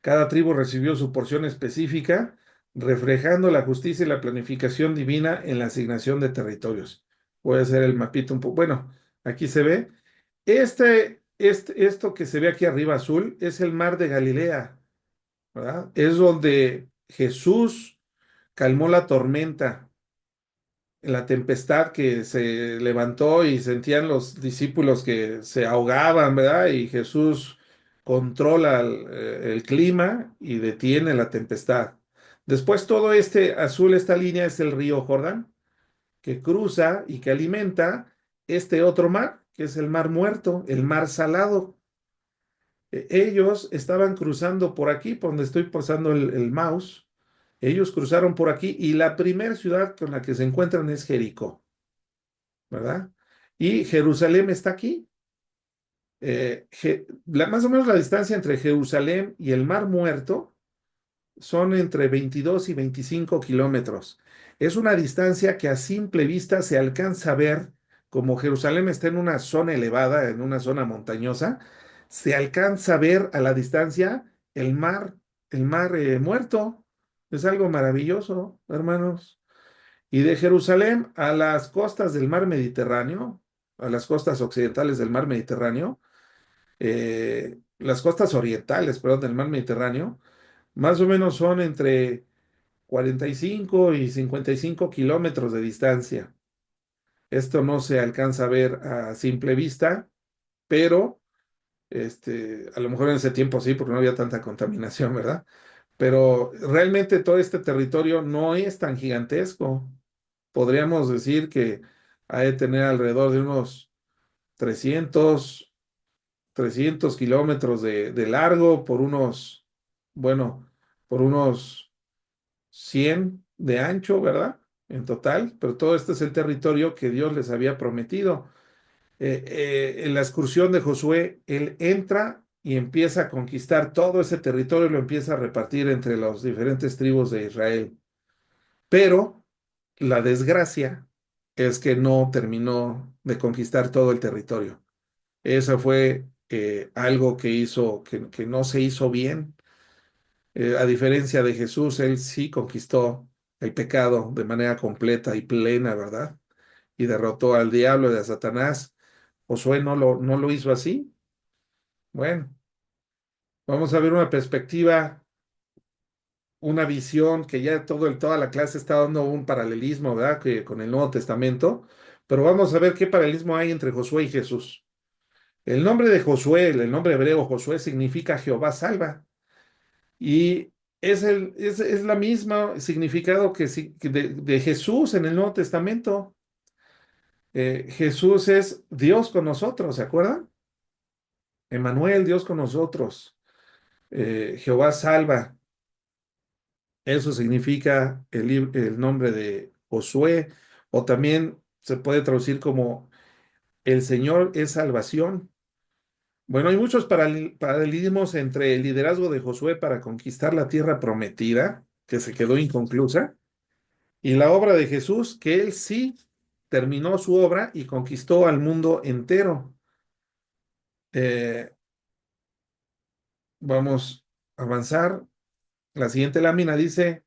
Cada tribu recibió su porción específica, reflejando la justicia y la planificación divina en la asignación de territorios. Voy a hacer el mapito un poco. Bueno, aquí se ve. Esto que se ve aquí arriba azul es el mar de Galilea, ¿verdad? Es donde Jesús calmó la tormenta, la tempestad que se levantó y sentían los discípulos que se ahogaban, ¿verdad? Y Jesús controla el clima y detiene la tempestad. Después todo este azul, esta línea es el río Jordán, que cruza y que alimenta este otro mar, que es el mar muerto, el mar salado. Ellos estaban cruzando por aquí, por donde estoy pasando el mouse. Ellos cruzaron por aquí y la primera ciudad con la que se encuentran es Jericó, ¿verdad? Y Jerusalén está aquí. Más o menos la distancia entre Jerusalén y el Mar Muerto son entre 22 y 25 kilómetros. Es una distancia que a simple vista se alcanza a ver, como Jerusalén está en una zona elevada, en una zona montañosa, se alcanza a ver a la distancia el mar Muerto. Es algo maravilloso, hermanos. Y de Jerusalén a las costas del mar Mediterráneo, a las costas occidentales del mar Mediterráneo, las costas orientales, perdón, del mar Mediterráneo, más o menos son entre 45 y 55 kilómetros de distancia. Esto no se alcanza a ver a simple vista, pero a lo mejor en ese tiempo sí, porque no había tanta contaminación, ¿verdad? Pero realmente todo este territorio no es tan gigantesco. Podríamos decir que ha de tener alrededor de unos 300 300 kilómetros de largo por unos, bueno, por unos 100 de ancho, ¿verdad? En total, pero todo este es el territorio que Dios les había prometido. En la excursión de Josué, él entra y empieza a conquistar todo ese territorio y lo empieza a repartir entre las diferentes tribus de Israel. Pero la desgracia es que no terminó de conquistar todo el territorio. Eso fue algo que no se hizo bien. A diferencia de Jesús, él sí conquistó el pecado de manera completa y plena, ¿verdad? Y derrotó al diablo y a Satanás. Josué no lo hizo así. Bueno, vamos a ver una perspectiva, una visión que ya toda la clase está dando un paralelismo, ¿verdad? Que con el Nuevo Testamento. Pero vamos a ver qué paralelismo hay entre Josué y Jesús. El nombre de Josué, el nombre hebreo Josué, significa Jehová salva. Y es la misma significado que de Jesús en el Nuevo Testamento. Jesús es Dios con nosotros, ¿se acuerdan? Emmanuel, Dios con nosotros. Jehová salva. Eso significa el nombre de Josué. O también se puede traducir como el Señor es salvación. Bueno, hay muchos paralelismos entre el liderazgo de Josué para conquistar la tierra prometida, que se quedó inconclusa, y la obra de Jesús, que él sí terminó su obra y conquistó al mundo entero. Eh, Vamos a avanzar. La siguiente lámina dice,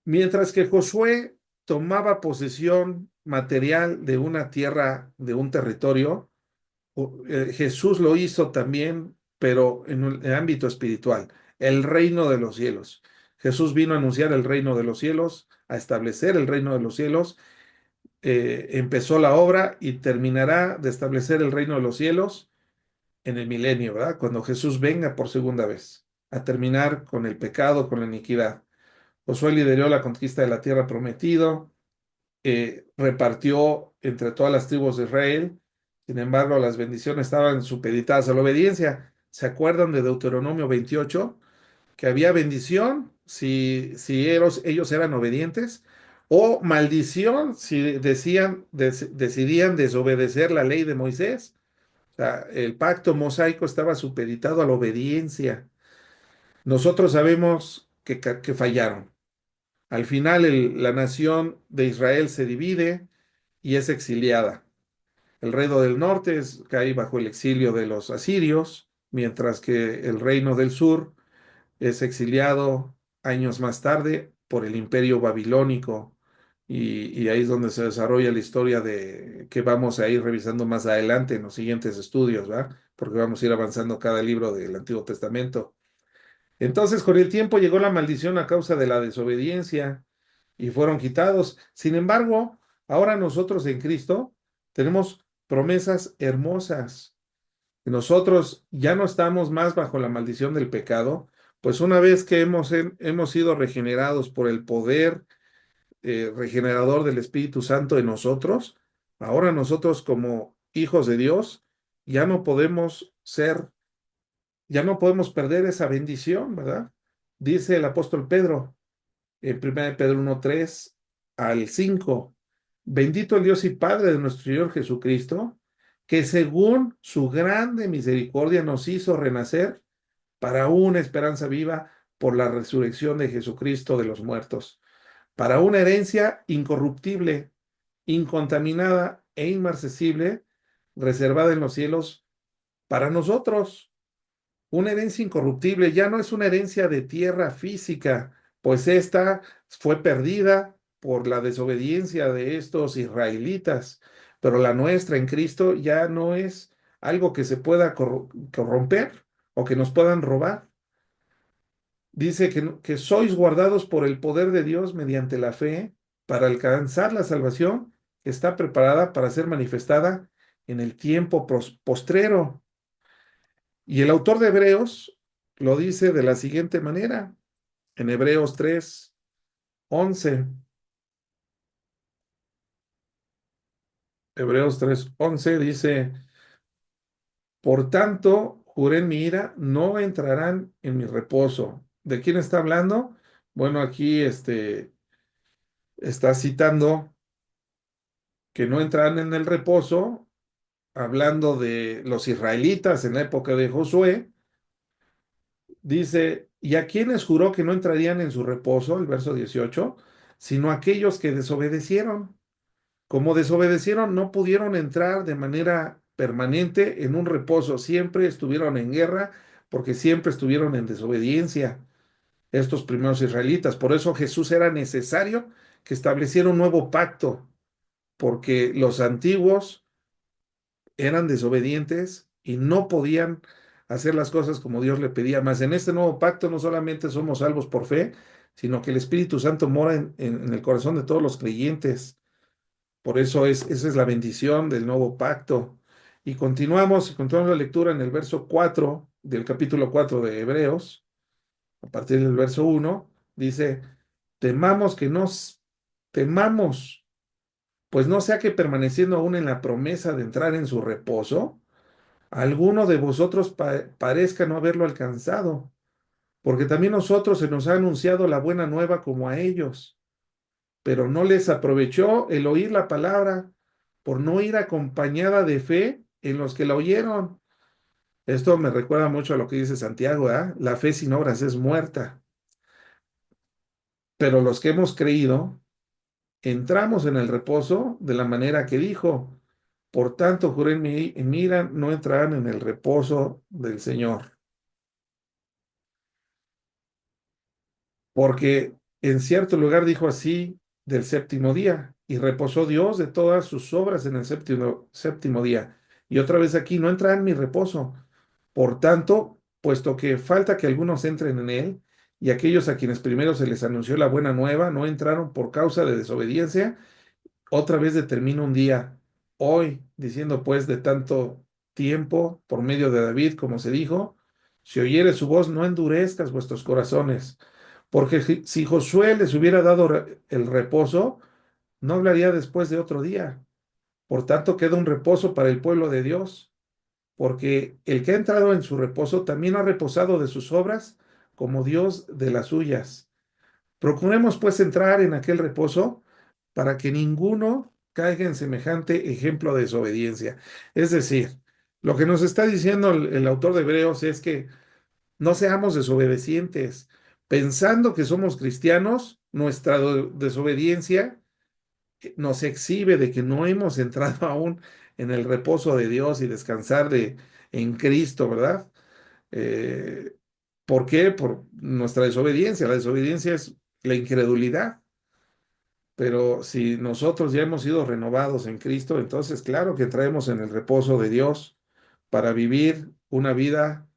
mientras que Josué tomaba posesión material de una tierra, de un territorio, Jesús lo hizo también pero en el ámbito espiritual, el reino de los cielos. Jesús vino a anunciar el reino de los cielos, a establecer el reino de los cielos, empezó la obra y terminará de establecer el reino de los cielos en el milenio, ¿verdad? Cuando Jesús venga por segunda vez, a terminar con el pecado, con la iniquidad. Josué lideró la conquista de la tierra prometido, repartió entre todas las tribus de Israel. Sin embargo, las bendiciones estaban supeditadas a la obediencia. ¿Se acuerdan de Deuteronomio 28? Que había bendición si ellos eran obedientes, o maldición si decidían desobedecer la ley de Moisés. O sea, el pacto mosaico estaba supeditado a la obediencia. Nosotros sabemos que fallaron. Al final, la nación de Israel se divide y es exiliada. El reino del norte cae bajo el exilio de los asirios, mientras que el reino del sur es exiliado años más tarde por el imperio babilónico. Y ahí es donde se desarrolla la historia que vamos a ir revisando más adelante en los siguientes estudios, ¿va? Porque vamos a ir avanzando cada libro del Antiguo Testamento. Entonces, con el tiempo llegó la maldición a causa de la desobediencia y fueron quitados. Sin embargo, ahora nosotros en Cristo tenemos promesas hermosas. Nosotros ya no estamos más bajo la maldición del pecado, pues una vez que hemos sido regenerados por el poder regenerador del Espíritu Santo en nosotros, ahora nosotros como hijos de Dios ya no podemos ya no podemos perder esa bendición, ¿verdad? Dice el apóstol Pedro en 1 Pedro 1:3 al 5: bendito el Dios y Padre de nuestro Señor Jesucristo, que según su grande misericordia nos hizo renacer para una esperanza viva por la resurrección de Jesucristo de los muertos, para una herencia incorruptible, incontaminada e inmarcesible, reservada en los cielos para nosotros. Una herencia incorruptible ya no es una herencia de tierra física, pues esta fue perdida por la desobediencia de estos israelitas, pero la nuestra en Cristo ya no es algo que se pueda corromper o que nos puedan robar. Dice que sois guardados por el poder de Dios mediante la fe para alcanzar la salvación que está preparada para ser manifestada en el tiempo postrero. Y el autor de Hebreos lo dice de la siguiente manera, en Hebreos 3:11. Hebreos 3:11 dice, por tanto, juré en mi ira, no entrarán en mi reposo. ¿De quién está hablando? Bueno, aquí está citando que no entrarán en el reposo, hablando de los israelitas en la época de Josué. Dice, ¿y a quiénes juró que no entrarían en su reposo? El verso 18, sino aquellos que desobedecieron. Como desobedecieron, no pudieron entrar de manera permanente en un reposo. Siempre estuvieron en guerra porque siempre estuvieron en desobediencia estos primeros israelitas. Por eso Jesús era necesario que estableciera un nuevo pacto, porque los antiguos eran desobedientes y no podían hacer las cosas como Dios le pedía más. En este nuevo pacto no solamente somos salvos por fe, sino que el Espíritu Santo mora en el corazón de todos los creyentes. Por eso esa es la bendición del nuevo pacto. Y continuamos la lectura en el verso 4 del capítulo 4 de Hebreos, a partir del verso 1, dice, temamos que nos temamos, pues no sea que permaneciendo aún en la promesa de entrar en su reposo, alguno de vosotros parezca no haberlo alcanzado, porque también nosotros se nos ha anunciado la buena nueva como a ellos, pero no les aprovechó el oír la palabra por no ir acompañada de fe en los que la oyeron. Esto me recuerda mucho a lo que dice Santiago, ¿eh? La fe sin obras es muerta, pero los que hemos creído entramos en el reposo de la manera que dijo. Por tanto, juré en mi ira, no entrarán en el reposo del Señor. Porque en cierto lugar dijo así del séptimo día, y reposó Dios de todas sus obras en el séptimo día. Y otra vez aquí, no entrarán en mi reposo, Por tanto, puesto que falta que algunos entren en él, y aquellos a quienes primero se les anunció la buena nueva no entraron por causa de desobediencia, otra vez determina un día, hoy, diciendo pues de tanto tiempo, por medio de David, como se dijo, si oyere su voz, no endurezcas vuestros corazones, porque si Josué les hubiera dado el reposo, no hablaría después de otro día. Por tanto, queda un reposo para el pueblo de Dios, porque el que ha entrado en su reposo también ha reposado de sus obras, como Dios de las suyas. Procuremos pues entrar en aquel reposo para que ninguno caiga en semejante ejemplo de desobediencia. Es decir, lo que nos está diciendo el autor de Hebreos es que no seamos desobedientes. Pensando que somos cristianos, nuestra desobediencia nos exhibe de que no hemos entrado aún en el reposo de Dios y descansar en Cristo, ¿verdad? Eh, ¿Por qué? Por nuestra desobediencia. La desobediencia es la incredulidad. Pero si nosotros ya hemos sido renovados en Cristo, entonces claro que entraremos en el reposo de Dios para vivir una vida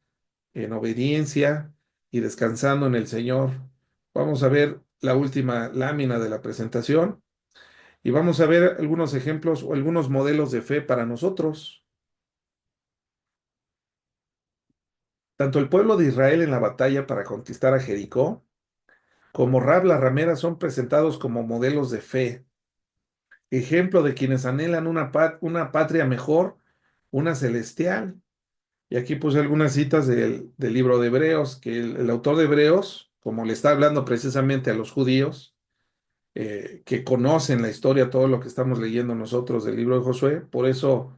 en obediencia y descansando en el Señor. Vamos a ver la última lámina de la presentación y vamos a ver algunos ejemplos o algunos modelos de fe para nosotros. Tanto el pueblo de Israel en la batalla para conquistar a Jericó, como Rab la ramera son presentados como modelos de fe, ejemplo de quienes anhelan una patria mejor, una celestial. Y aquí puse algunas citas del libro de Hebreos, que el autor de Hebreos, como le está hablando precisamente a los judíos, que conocen la historia, todo lo que estamos leyendo nosotros del libro de Josué, por eso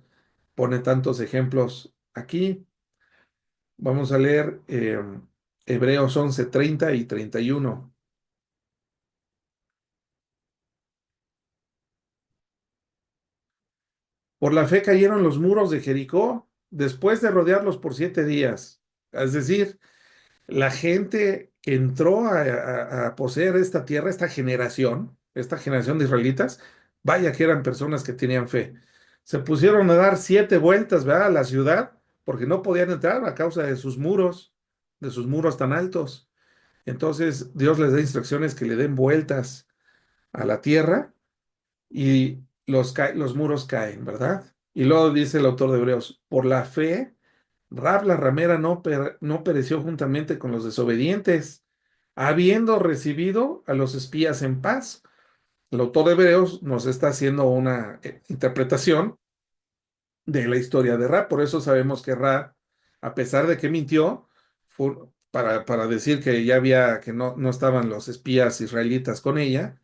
pone tantos ejemplos aquí. Vamos a leer Hebreos 11 30 y 31. Por la fe cayeron los muros de Jericó después de rodearlos por 7 días. Es decir, la gente que entró a poseer esta tierra, esta generación de israelitas, vaya que eran personas que tenían fe. Se pusieron a dar 7 vueltas, ¿verdad? A la ciudad porque no podían entrar a causa de sus muros tan altos. Entonces Dios les da instrucciones que le den vueltas a la tierra y los muros caen, ¿verdad? Y luego dice el autor de Hebreos, por la fe, Rab la ramera no pereció juntamente con los desobedientes, habiendo recibido a los espías en paz. El autor de Hebreos nos está haciendo una interpretación de la historia de Rab, por eso sabemos que Rab, a pesar de que mintió, para decir que ya había, que no estaban los espías israelitas con ella,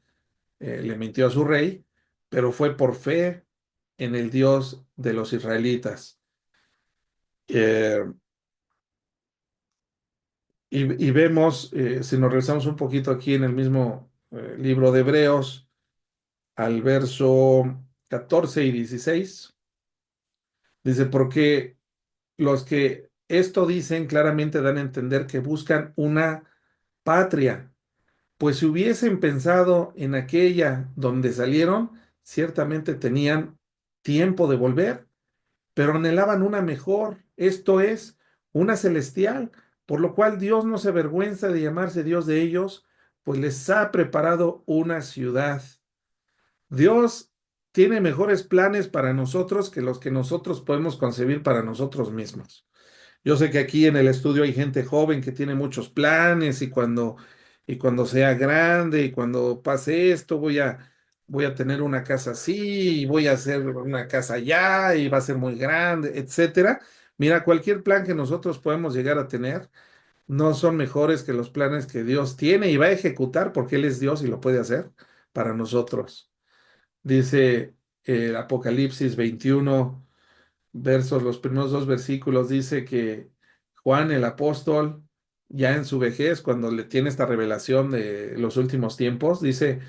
le mintió a su rey, pero fue por fe en el Dios de los israelitas. Eh, y vemos, si nos regresamos un poquito aquí en el mismo libro de Hebreos, al verso 14 y 16, dice, porque los que esto dicen claramente dan a entender que buscan una patria, pues si hubiesen pensado en aquella donde salieron, ciertamente tenían tiempo de volver, pero anhelaban una mejor, esto es, una celestial, por lo cual Dios no se avergüenza de llamarse Dios de ellos, pues les ha preparado una ciudad. Dios tiene mejores planes para nosotros que los que nosotros podemos concebir para nosotros mismos. Yo sé que aquí en el estudio hay gente joven que tiene muchos planes y cuando sea grande y cuando pase esto voy a tener una casa así y voy a hacer una casa allá y va a ser muy grande, etcétera. Mira, cualquier plan que nosotros podemos llegar a tener no son mejores que los planes que Dios tiene y va a ejecutar porque Él es Dios y lo puede hacer para nosotros. Dice Apocalipsis 21 versos, los primeros dos versículos, dice que Juan el apóstol, ya en su vejez, cuando le tiene esta revelación de los últimos tiempos, dice,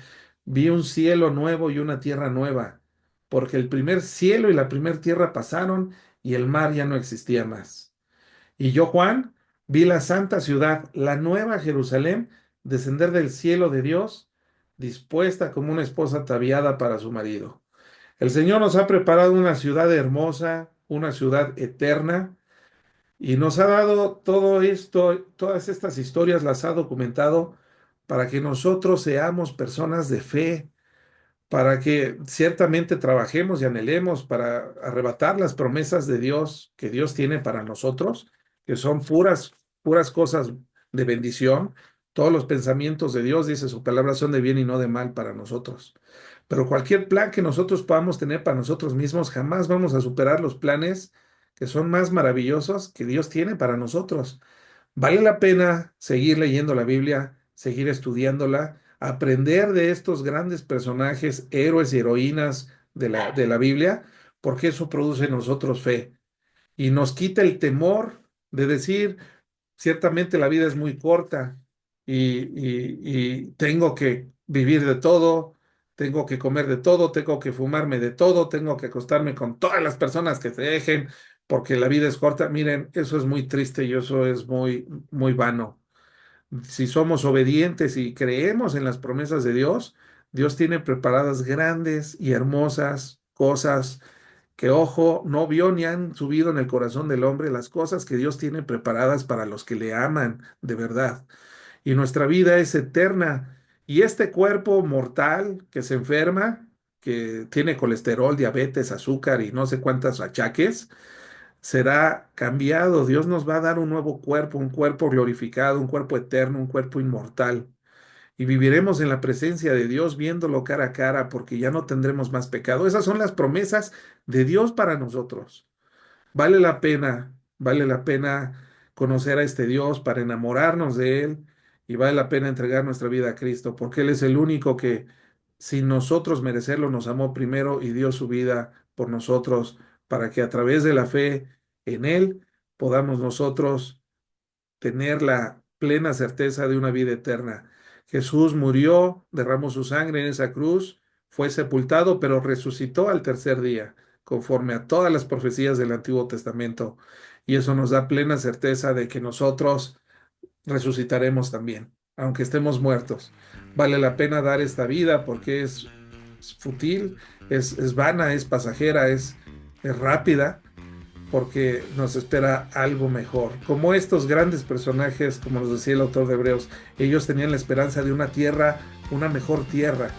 vi un cielo nuevo y una tierra nueva, porque el primer cielo y la primera tierra pasaron y el mar ya no existía más. Y yo, Juan, vi la santa ciudad, la nueva Jerusalén, descender del cielo de Dios, dispuesta como una esposa ataviada para su marido. El Señor nos ha preparado una ciudad hermosa, una ciudad eterna, Y nos ha dado todo esto, todas estas historias las ha documentado para que nosotros seamos personas de fe, para que ciertamente trabajemos y anhelemos para arrebatar las promesas de Dios que Dios tiene para nosotros, que son puras cosas de bendición. Todos los pensamientos de Dios, dice su palabra, son de bien y no de mal para nosotros. Pero cualquier plan que nosotros podamos tener para nosotros mismos, jamás vamos a superar los planes que son más maravillosos que Dios tiene para nosotros. Vale la pena seguir leyendo la Biblia, seguir estudiándola, aprender de estos grandes personajes, héroes y heroínas de la Biblia, porque eso produce en nosotros fe y nos quita el temor de decir, ciertamente la vida es muy corta y tengo que vivir de todo, tengo que comer de todo, tengo que fumarme de todo, tengo que acostarme con todas las personas que se dejen, porque la vida es corta. Miren, eso es muy triste y eso es muy vano. Si somos obedientes y creemos en las promesas de Dios, Dios tiene preparadas grandes y hermosas cosas que, ojo, no vio ni han subido en el corazón del hombre, las cosas que Dios tiene preparadas para los que le aman de verdad. Y nuestra vida es eterna. Y este cuerpo mortal que se enferma, que tiene colesterol, diabetes, azúcar y no sé cuántos achaques, será cambiado. Dios nos va a dar un nuevo cuerpo, un cuerpo glorificado, un cuerpo eterno, un cuerpo inmortal. Y viviremos en la presencia de Dios viéndolo cara a cara porque ya no tendremos más pecado. Esas son las promesas de Dios para nosotros. Vale la pena conocer a este Dios para enamorarnos de Él y vale la pena entregar nuestra vida a Cristo porque Él es el único que sin nosotros merecerlo nos amó primero y dio su vida por nosotros para que a través de la fe en Él podamos nosotros tener la plena certeza de una vida eterna. Jesús murió, derramó su sangre en esa cruz, fue sepultado, pero resucitó al tercer día, conforme a todas las profecías del Antiguo Testamento. Y eso nos da plena certeza de que nosotros resucitaremos también, aunque estemos muertos. Vale la pena dar esta vida porque es fútil, es vana, es pasajera, es rápida porque nos espera algo mejor. Como estos grandes personajes, como nos decía el autor de Hebreos, ellos tenían la esperanza de una tierra, una tierra,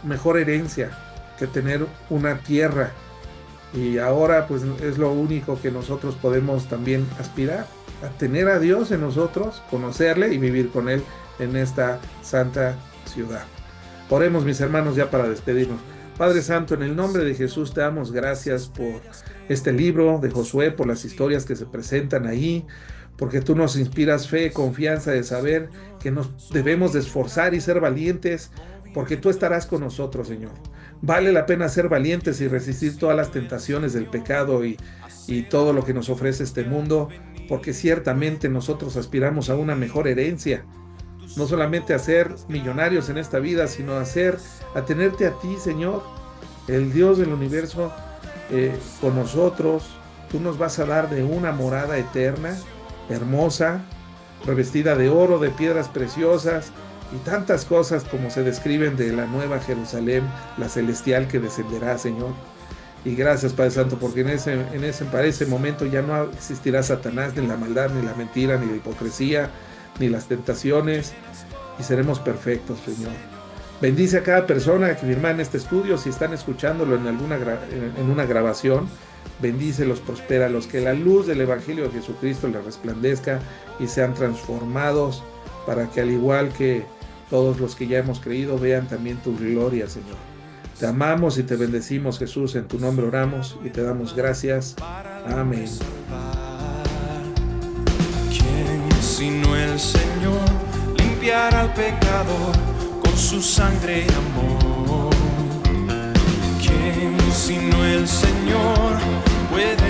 mejor herencia que tener una tierra. Y ahora pues es lo único que nosotros podemos también aspirar, a tener a Dios en nosotros, conocerle y vivir con Él en esta santa ciudad. Oremos, mis hermanos, ya para despedirnos. Padre Santo, en el nombre de Jesús te damos gracias por este libro de Josué, por las historias que se presentan ahí, porque tú nos inspiras fe, confianza de saber que nos debemos de esforzar y ser valientes, porque tú estarás con nosotros, Señor. Vale la pena ser valientes y resistir todas las tentaciones del pecado y todo lo que nos ofrece este mundo, porque ciertamente nosotros aspiramos a una mejor herencia. No solamente a ser millonarios en esta vida, sino a tenerte a ti, Señor, el Dios del universo, con nosotros. Tú nos vas a dar de una morada eterna, hermosa, revestida de oro, de piedras preciosas y tantas cosas como se describen de la nueva Jerusalén, la celestial que descenderá, Señor. Y gracias, Padre Santo, porque para ese momento ya no existirá Satanás, ni la maldad, ni la mentira, ni la hipocresía, ni las tentaciones, y seremos perfectos, Señor. Bendice a cada persona que firma en este estudio, si están escuchándolo en una grabación, bendícelos, prospéralos, que la luz del Evangelio de Jesucristo les resplandezca y sean transformados para que, al igual que todos los que ya hemos creído, vean también tu gloria, Señor. Te amamos y te bendecimos, Jesús, en tu nombre oramos y te damos gracias. Amén. Sino el Señor limpiará al pecador con su sangre y amor. ¿Quién sino el Señor puede